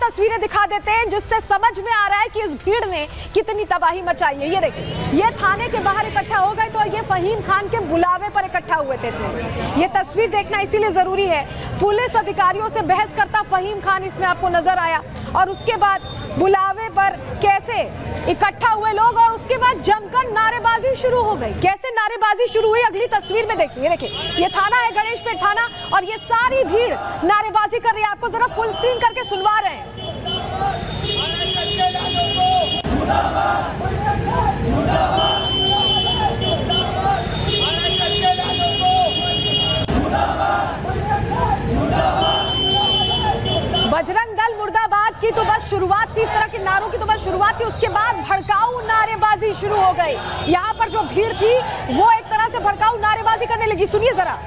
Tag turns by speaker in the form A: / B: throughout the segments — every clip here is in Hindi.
A: तस्वीरें दिखा देते हैं जिससे समझ में आ रहा है कि इस भीड़ ने कितनी तबाही मचाई है। ये देखिए, ये थाने के बाहर इकट्ठा हो गए तो ये फहीम खान के बुलावे पर इकट्ठा हुए थे। ये तस्वीर देखना इसीलिए जरूरी है। पुलिस अधिकारियों से बहस करता फहीम खान इसमें आपको नजर आया और उसके बाद बुलावे पर कैसे इकट्ठा हुए लोग और उसके बाद जमकर नारेबाजी शुरू हो गई। कैसे नारेबाजी शुरू हुई अगली तस्वीर में देखिए। देखिए, ये थाना है गणेशपेट थाना और ये सारी भीड़ नारेबाजी कर रही है। आपको जरा फुल स्क्रीन करके सुनवा रहे हैं। बजरंग दल मुर्दाबाद की तो बस शुरुआत थी, इस तरह के नारों की तो बस शुरुआत थी। उसके बाद भड़काऊ नारेबाजी शुरू हो गई। यहाँ पर जो भीड़ थी वो एक तरह से भड़काऊ नारेबाजी करने लगी। सुनिए जरा।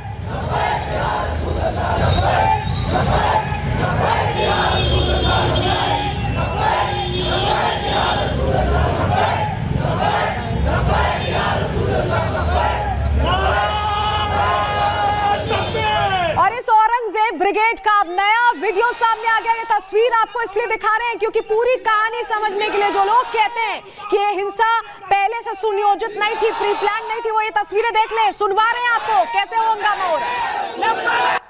A: और इस औरंगजेब ब्रिगेड का अब नया वीडियो सामने आ गया। ये तस्वीर आपको इसलिए दिखा रहे हैं क्योंकि पूरी कहानी समझने के लिए जो लोग कहते हैं कि ये हिंसा पहले से सुनियोजित नहीं थी, प्री प्लान नहीं थी, वो ये तस्वीरें देख लें। सुनवा रहे हैं आपको कैसे वो हंगामा हो रहा है।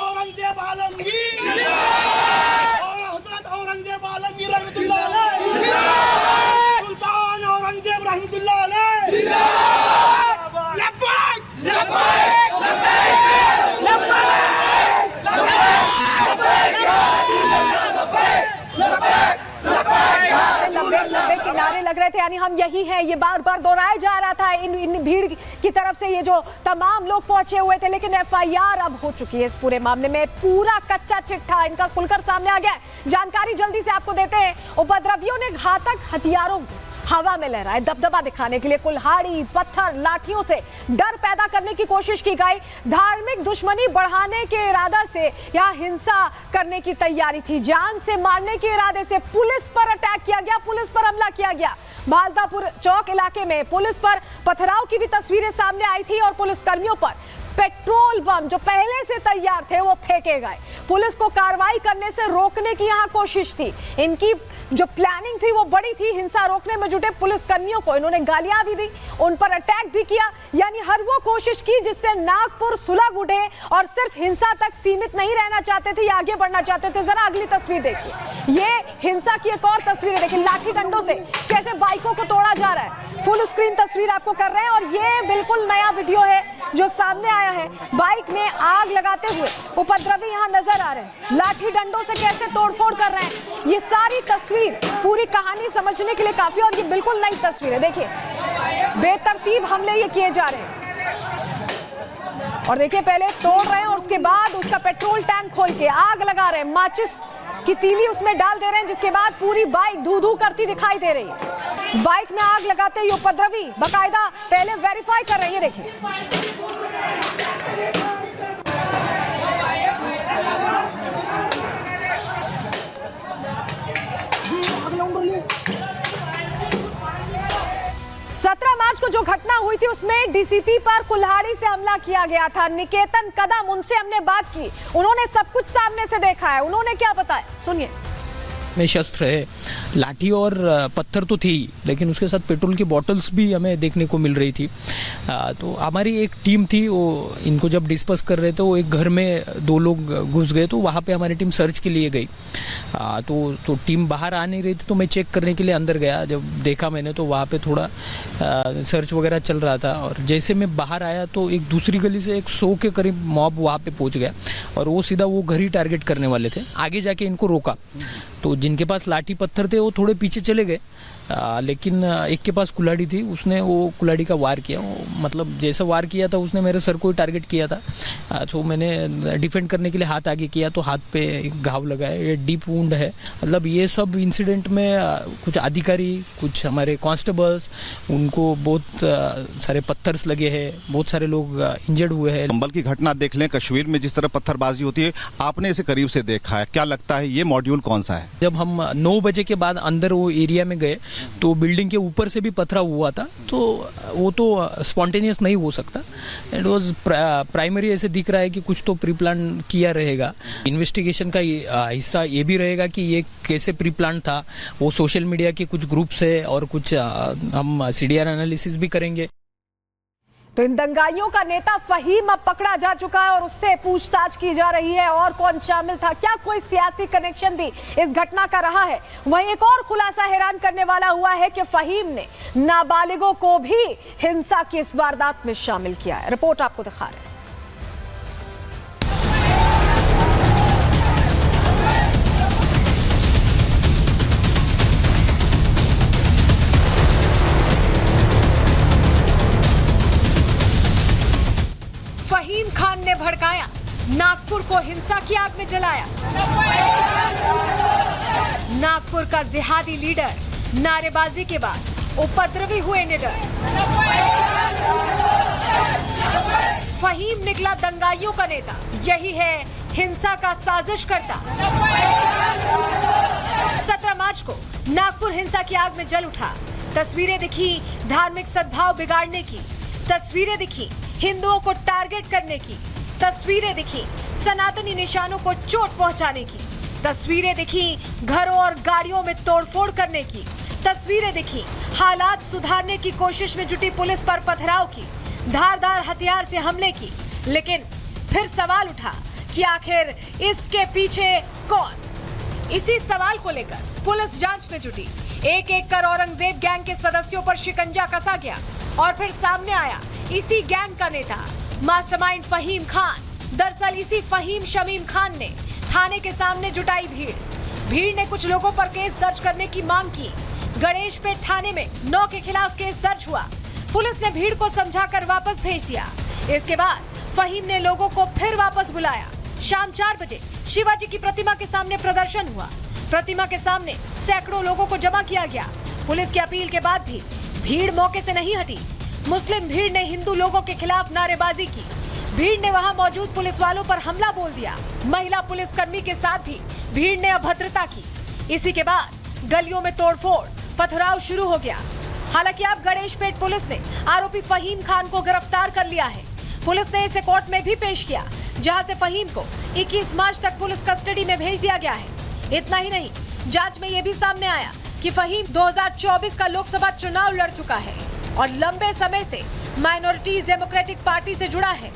B: औरंगजेब आलमगीर, हज़रत औरंगजेब आलमगीर रहमतुल्लाह अलैह, सुल्तान औरंगजेब रहमतुल्लाह अलैह, लब्बैक लब्बैक
A: लंबे किनारे लग रहे थे, यानी हम यही हैं, ये बार बार दोहराया जा रहा था इन भीड़ की तरफ से। ये जो तमाम लोग पहुंचे हुए थे, लेकिन एफआईआर अब हो चुकी है इस पूरे मामले में। पूरा कच्चा चिट्ठा इनका खुलकर सामने आ गया। जानकारी जल्दी से आपको देते हैं। उपद्रवियों ने घातक हथियारों हवा में लहराए दबदबा दिखाने के लिए कुल्हाड़ी, पत्थर, लाठियों से डर पैदा करने की कोशिश की गई। धार्मिक दुश्मनी बढ़ाने के इरादा से यहाँ हिंसा करने की तैयारी थी। जान से मारने के इरादे से पुलिस पर अटैक किया गया, पुलिस पर हमला किया गया। भालतापुर चौक इलाके में पुलिस पर पथराव की भी तस्वीरें सामने आई थी और पुलिस कर्मियों पर पेट्रोल बम जो पहले से तैयार थे वो फेंके गए। पुलिस को कार्रवाई करने से रोकने की यहाँ कोशिश थी। इनकी जो प्लानिंग थी वो बड़ी थी। हिंसा रोकने में जुटे पुलिस कर्मियों को इन्होंने गालियां भी दी, उन पर अटैक भी किया, यानी हर वो कोशिश की जिससे नागपुर सुलग उठे और सिर्फ हिंसा तक सीमित नहीं रहना चाहते थे या आगे बढ़ना चाहते थे। जरा अगली तस्वीर देखिए। ये हिंसा की एक और तस्वीर देखिए। लाठी डंडों से कैसे बाइकों को तोड़ा जा रहा है। फुल स्क्रीन तस्वीर आपको कर रहे हैं और ये बिल्कुल नया वीडियो है जो सामने आया है। बाइक में आग लगाते हुए उपद्रवी यहाँ नजर आ रहे हैं। लाठी डंडों से कैसे तोड़फोड़ कर रहे हैं। ये सारी तस्वीर पूरी कहानी समझने के लिए काफी, और ये बिल्कुल नई तस्वीर है। देखिए, बेतरतीब हमले ये किए जा रहे हैं और देखिए पहले तोड़ रहे हैं और उसके बाद उसका पेट्रोल टैंक खोल के आग लगा रहे हैं। माचिस की तीली उसमें डाल दे रहे हैं जिसके बाद पूरी बाइक धू धू करती दिखाई दे रही है। बाइक में आग लगाते ही उपद्रवी बाकायदा पहले वेरीफाई कर रहे हैं। ये देखिए, मार्च को जो घटना हुई थी उसमें डीसीपी पर कुल्हाड़ी से हमला किया गया था। निकेतन कदम, उनसे हमने बात की, उन्होंने सब कुछ सामने से देखा है। उन्होंने क्या बताया, सुनिए।
C: में शस्त्र है, लाठी और पत्थर तो थी, लेकिन उसके साथ पेट्रोल की बॉटल्स भी हमें देखने को मिल रही थी। तो हमारी एक टीम थी, वो इनको जब डिस्पर्स कर रहे थे, वो एक घर में 2 लोग घुस गए, तो वहाँ पे हमारी टीम सर्च के लिए गई। तो टीम बाहर आ नहीं रही थी, तो मैं चेक करने के लिए अंदर गया। जब देखा मैंने तो वहाँ पे थोड़ा सर्च वगैरह चल रहा था और जैसे मैं बाहर आया तो एक दूसरी गली से 100 के करीब मॉब वहाँ पे पहुँच गया और वो सीधा वो घर ही टारगेट करने वाले थे। आगे जाके इनको रोका तो जिनके पास लाठी पत्थर थे वो थोड़े पीछे चले गए, लेकिन एक के पास कुल्हाड़ी थी, उसने वो कुल्हाड़ी का वार किया। मतलब जैसा वार किया था उसने मेरे सर को ही टारगेट किया था। तो मैंने डिफेंड करने के लिए हाथ आगे किया तो हाथ पे एक घाव लगा है, ये डीप वुंड है। मतलब ये सब इंसिडेंट में कुछ अधिकारी, कुछ हमारे कांस्टेबल्स, उनको बहुत सारे पत्थर्स लगे हैं, बहुत सारे लोग इंजर्ड हुए हैं।
D: संभल की घटना देख लें, कश्मीर में जिस तरह पत्थरबाजी होती है, आपने इसे करीब से देखा है, क्या लगता है ये मॉड्यूल कौन सा है?
C: जब हम 9 बजे के बाद अंदर वो एरिया में गए तो बिल्डिंग के ऊपर से भी पथराव हुआ था, तो वो तो स्पॉन्टेनियस नहीं हो सकता। इट वाज प्राइमरी ऐसे दिख रहा है कि कुछ तो प्री प्लान किया रहेगा। इन्वेस्टिगेशन का हिस्सा ये भी रहेगा कि ये कैसे प्री प्लान था, वो सोशल मीडिया के कुछ ग्रुप्स है और कुछ हम सीडीआर एनालिसिस भी करेंगे।
A: तो इन दंगाइयों का नेता फहीम अब पकड़ा जा चुका है और उससे पूछताछ की जा रही है। और कौन शामिल था, क्या कोई सियासी कनेक्शन भी इस घटना का रहा है? वहीं एक और खुलासा हैरान करने वाला हुआ है कि फहीम ने नाबालिगों को भी हिंसा की इस वारदात में शामिल किया है। रिपोर्ट आपको दिखा रहे हैं। फहीम खान ने भड़काया, नागपुर को हिंसा की आग में जलाया। नागपुर का जिहादी लीडर, नारेबाजी के बाद उपद्रवी हुए निडर। फहीम निकला दंगाइयों का नेता, यही है हिंसा का साजिश करता। 17 मार्च को नागपुर हिंसा की आग में जल उठा। तस्वीरें दिखी धार्मिक सद्भाव बिगाड़ने की, तस्वीरें दिखी हिंदुओं को टारगेट करने की, तस्वीरें दिखी सनातनी निशानों को चोट पहुंचाने की, तस्वीरें दिखी घरों और गाड़ियों में तोड़फोड़ करने की, तस्वीरें दिखी हालात सुधारने की कोशिश में जुटी पुलिस पर पथराव की, धारदार हथियार से हमले की। लेकिन फिर सवाल उठा कि आखिर इसके पीछे कौन? इसी सवाल को लेकर पुलिस जांच में जुटी। एक एक कर औरंगजेब गैंग के सदस्यों पर शिकंजा कसा गया और फिर सामने आया इसी गैंग का नेता मास्टरमाइंड फहीम खान। दरअसल इसी फहीम शमीम खान ने थाने के सामने जुटाई भीड़ ने कुछ लोगों पर केस दर्ज करने की मांग की। गणेशपेट थाने में 9 के खिलाफ केस दर्ज हुआ। पुलिस ने भीड़ को समझाकर वापस भेज दिया। इसके बाद फहीम ने लोगों को फिर वापस बुलाया। शाम 4 बजे शिवाजी की प्रतिमा के सामने प्रदर्शन हुआ। प्रतिमा के सामने सैकड़ों लोगों को जमा किया गया। पुलिस की अपील के बाद भी भीड़ मौके से नहीं हटी। मुस्लिम भीड़ ने हिंदू लोगों के खिलाफ नारेबाजी की। भीड़ ने वहां मौजूद पुलिस वालों पर हमला बोल दिया। महिला पुलिसकर्मी के साथ भी भीड़ ने अभद्रता की। इसी के बाद गलियों में तोड़फोड़, पथराव शुरू हो गया। हालांकि अब गणेशपेट पुलिस ने आरोपी फहीम खान को गिरफ्तार कर लिया है। पुलिस ने इसे कोर्ट में भी पेश किया, जहां से फहीम को 21 मार्च तक पुलिस कस्टडी में भेज दिया गया है। इतना ही नहीं, जांच में यह भी सामने आया कि फहीम 2024 का लोकसभा चुनाव लड़ चुका है और लंबे समय से माइनॉरिटीज डेमोक्रेटिक पार्टी से जुड़ा है।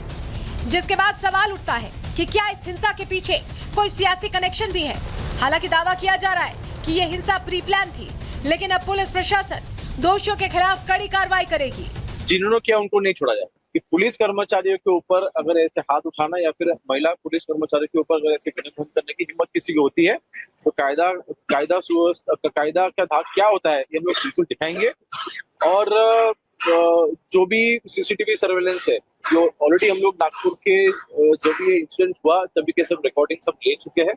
A: जिसके बाद सवाल उठता है कि क्या इस हिंसा के पीछे कोई सियासी कनेक्शन भी है? हालांकि दावा किया जा रहा है कि यह हिंसा प्री प्लान थी, लेकिन अब पुलिस प्रशासन दोषियों के खिलाफ कड़ी कार्रवाई करेगी।
E: जिन्होंने किया उनको नहीं छोड़ा जाए। कि पुलिस कर्मचारियों के ऊपर अगर ऐसे हाथ उठाना या फिर महिला पुलिस कर्मचारियों के ऊपर अगर ऐसे कदम करने की हिम्मत किसी की होती है तो कायदा का धाक क्या होता है ये हम लोग बिल्कुल दिखाएंगे। और जो भी सीसीटीवी सर्वेलेंस है, जो ऑलरेडी हम लोग नागपुर के जब ये इंसिडेंट हुआ तभी के सब रिकॉर्डिंग सब ले चुके हैं।